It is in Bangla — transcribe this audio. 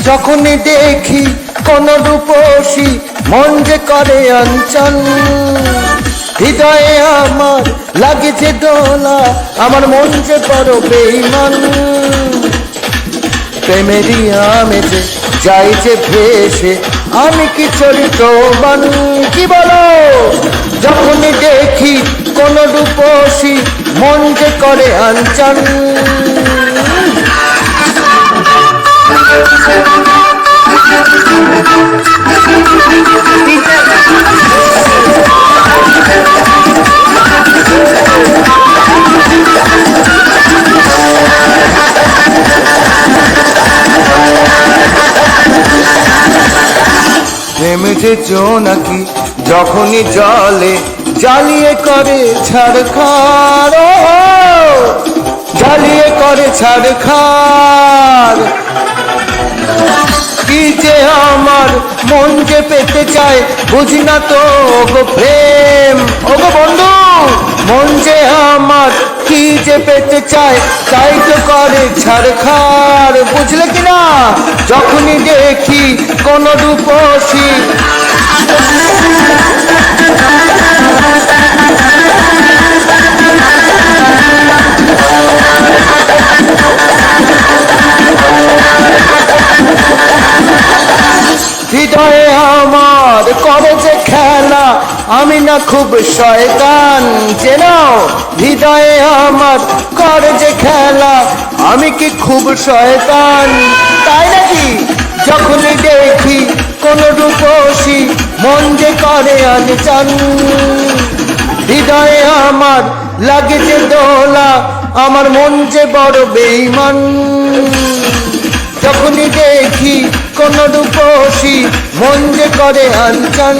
যখনই দেখি কোন রূপসী মন যে করে অঞ্চল, হৃদয়ে আমার লাগছে দোলা, আমার মন যে বড় বেঈমান। প্রেমেরই আমেজে যাই যে ভেসে, আমি কি চরিত্রবান, কি বলো? যখনই দেখি কোন রূপসী মন যে করে অঞ্চল, প্রেমে যে জোনাকি যখনই জলে জ্বালিয়ে করে ছাড়খাড়, জ্বালিয়ে করে ছাড়খাড়। কি যে আমার মন যে পেতে চায়, বুঝি না তো ওগো প্রেম, ওগো বন্ধু। মন যে আমার কি যে পেতে চায়, তাই তো করে ছাড়খাড়, বুঝলে কিনা? যখনই দেখি কোন রূপসী হৃদয়ে আমার করে যে খেলা, আমি না খুব শয়তান, চেনাও? হৃদয়ে আমার করে যে খেলা, আমি কি খুব শয়তান, তাই নাকি? যখনই দেখি কোন রূপসী মন যে করে অঞ্চল, হৃদয়ে আমার লাগে যে দোলা, আমার মন যে বড় বেঈমান। যখনই দেখি কোন রূপসী মন যে করে অঞ্চল।